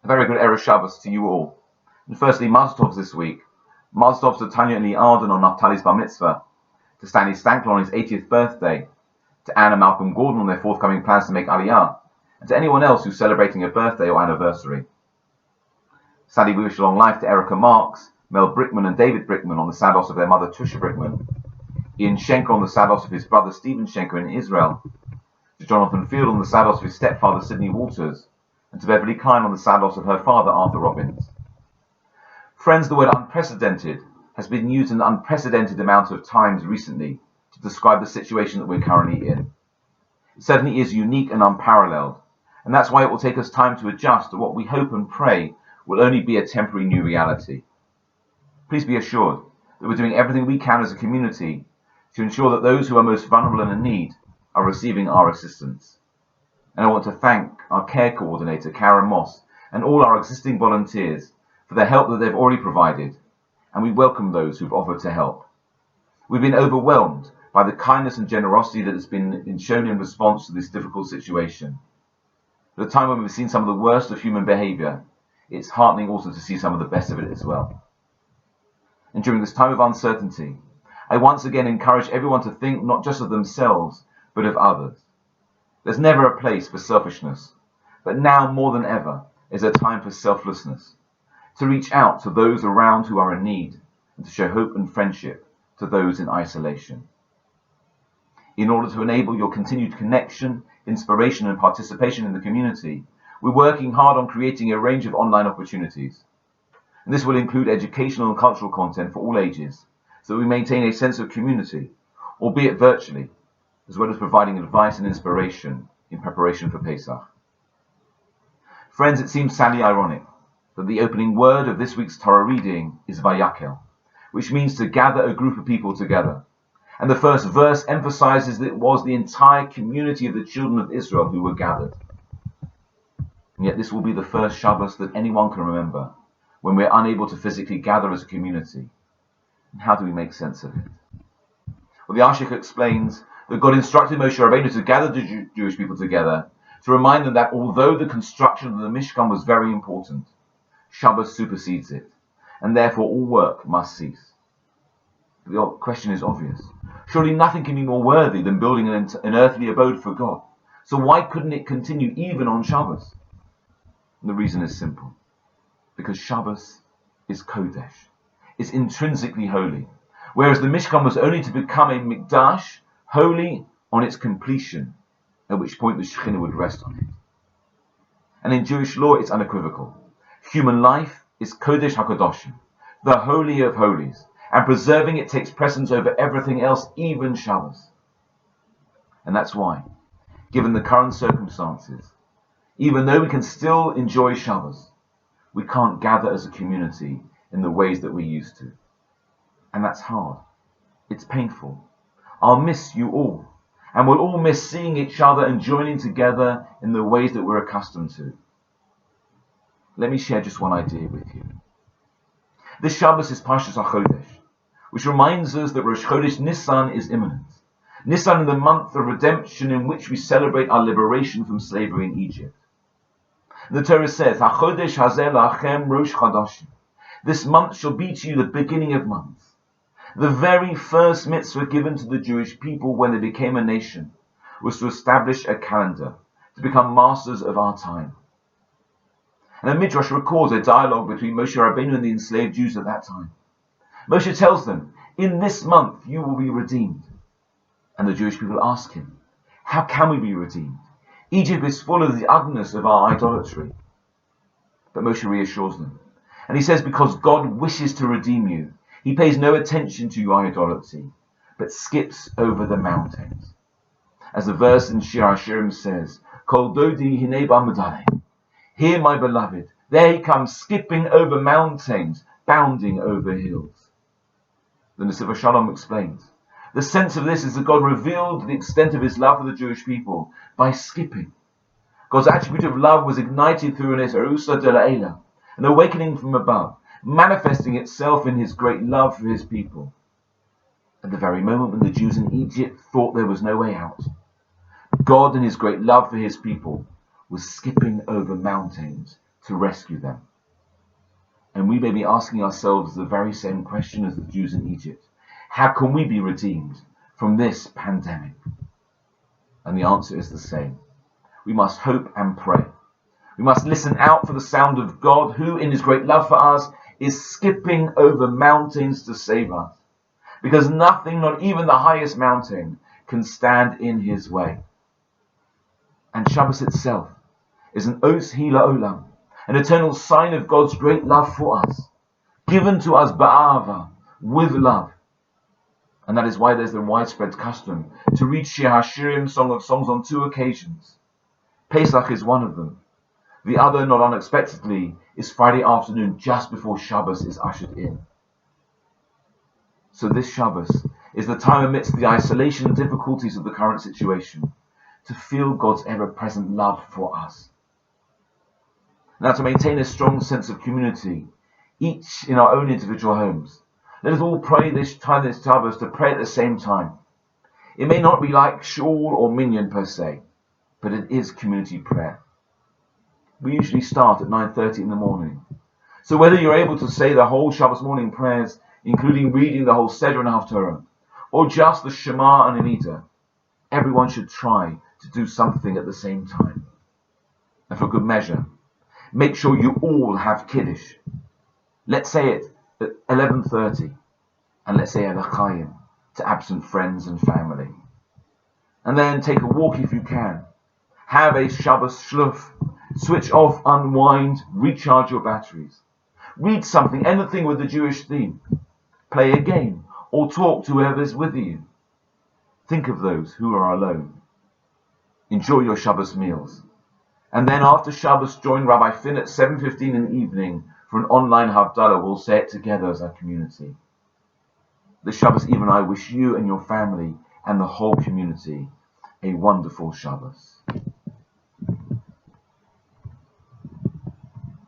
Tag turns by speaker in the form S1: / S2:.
S1: A very good Erev Shabbos to you all. And firstly, Mazel Tovs this week. Mazel Tovs to Tanya and Lee Arden on Naftali's Bar Mitzvah, to Stanley Stankler on his 80th birthday, to Anne and Malcolm Gordon on their forthcoming plans to make Aliyah, and to anyone else who's celebrating a birthday or anniversary. Sadly, we wish long life to Erica Marks, Mel Brickman and David Brickman on the sad loss of their mother Tusha Brickman, Ian Schenker on the sad loss of his brother Stephen Schenker in Israel, to Jonathan Field on the sad loss of his stepfather Sidney Walters, and to Beverly Klein on the sad loss of her father Arthur Robbins. Friends, the word unprecedented has been used an unprecedented amount of times recently to describe the situation that we're currently in. It certainly is unique and unparalleled, and that's why it will take us time to adjust to what we hope and pray will only be a temporary new reality. Please be assured that we're doing everything we can as a community to ensure that those who are most vulnerable and in need are receiving our assistance. And I want to thank our care coordinator, Karen Moss, and all our existing volunteers for the help that they've already provided, and we welcome those who've offered to help. We've been overwhelmed by the kindness and generosity that has been shown in response to this difficult situation. At a time when we've seen some of the worst of human behavior, it's heartening also to see some of the best of it as well. And during this time of uncertainty, I once again encourage everyone to think not just of themselves, but of others. There's never a place for selfishness, but now more than ever is a time for selflessness, to reach out to those around who are in need and to show hope and friendship to those in isolation. In order to enable your continued connection, inspiration and participation in the community, we're working hard on creating a range of online opportunities. And this will include educational and cultural content for all ages, so that we maintain a sense of community, albeit virtually, as well as providing advice and inspiration in preparation for Pesach. Friends, it seems sadly ironic that the opening word of this week's Torah reading is Vayakhel, which means to gather a group of people together. And the first verse emphasizes that it was the entire community of the children of Israel who were gathered. And yet this will be the first Shabbos that anyone can remember when we're unable to physically gather as a community. And how do we make sense of it? Well, the Ashik explains that God instructed Moshe Rabbeinu to gather the Jewish people together to remind them that although the construction of the Mishkan was very important, Shabbos supersedes it, and therefore all work must cease. The question is obvious. Surely nothing can be more worthy than building an earthly abode for God. So why couldn't it continue even on Shabbos? And the reason is simple. Because Shabbos is Kodesh. It's intrinsically holy. Whereas the Mishkan was only to become a Mikdash, holy on its completion, at which point the Shekhinah would rest on it. And in Jewish law, it's unequivocal. Human life is Kodesh HaKadoshim, the Holy of Holies, and preserving it takes precedence over everything else, even Shabbos. And that's why, given the current circumstances, even though we can still enjoy Shabbos, we can't gather as a community in the ways that we used to. And that's hard. It's painful. I'll miss you all. And we'll all miss seeing each other and joining together in the ways that we're accustomed to. Let me share just one idea with you. This Shabbos is Parshas HaChodesh, which reminds us that Rosh Chodesh Nisan is imminent. Nisan in the month of redemption in which we celebrate our liberation from slavery in Egypt. The Torah says, HaChodesh hazeh lachem Rosh Chodashim. This month shall be to you the beginning of months. The very first mitzvah given to the Jewish people when they became a nation was to establish a calendar, to become masters of our time. And the Midrash records a dialogue between Moshe Rabbeinu and the enslaved Jews at that time. Moshe tells them, in this month you will be redeemed. And the Jewish people ask him, how can we be redeemed? Egypt is full of the ugliness of our idolatry. But Moshe reassures them. And he says, because God wishes to redeem you, he pays no attention to your idolatry, but skips over the mountains. As the verse in Shir HaShirim says, Kol dodi hinei b'amudalei. Here, my beloved, there he comes skipping over mountains, bounding over hills. The Nesiv Shalom explains, the sense of this is that God revealed the extent of his love for the Jewish people by skipping. God's attribute of love was ignited through an Erusa de La'ela, an awakening from above, manifesting itself in his great love for his people. At the very moment when the Jews in Egypt thought there was no way out, God in his great love for his people was skipping over mountains, to rescue them. And we may be asking ourselves the very same question as the Jews in Egypt. How can we be redeemed from this pandemic? And the answer is the same. We must hope and pray. We must listen out for the sound of God, who in his great love for us is skipping over mountains to save us. Because nothing, not even the highest mountain, can stand in his way. And Shabbos itself is an os hila olam, an eternal sign of God's great love for us, given to us ba'ava, with love. And that is why there's the widespread custom to read Shir HaShirim, Song of Songs, on 2 occasions. Pesach is one of them. The other, not unexpectedly, is Friday afternoon just before Shabbos is ushered in. So this Shabbos is the time amidst the isolation and difficulties of the current situation to feel God's ever-present love for us. Now, to maintain a strong sense of community, each in our own individual homes, let us all pray this Shabbos to pray at the same time. It may not be like shul or minyan per se, but it is community prayer. We usually start at 9:30 in the morning. So whether you're able to say the whole Shabbos morning prayers, including reading the whole Seder and Haftarah, or just the Shema and Amidah, everyone should try to do something at the same time. And for good measure, make sure you all have Kiddush. Let's say it at 11:30, and let's say Elachayim to absent friends and family. And then take a walk if you can. Have a Shabbos shluf. Switch off, unwind, recharge your batteries. Read something, anything with the Jewish theme. Play a game, or talk to whoever's with you. Think of those who are alone. Enjoy your Shabbos meals. And then after Shabbos, join Rabbi Finn at 7:15 in the evening for an online Havdalah. We'll say it together as our community. This Shabbos Eve and I wish you and your family and the whole community a wonderful Shabbos.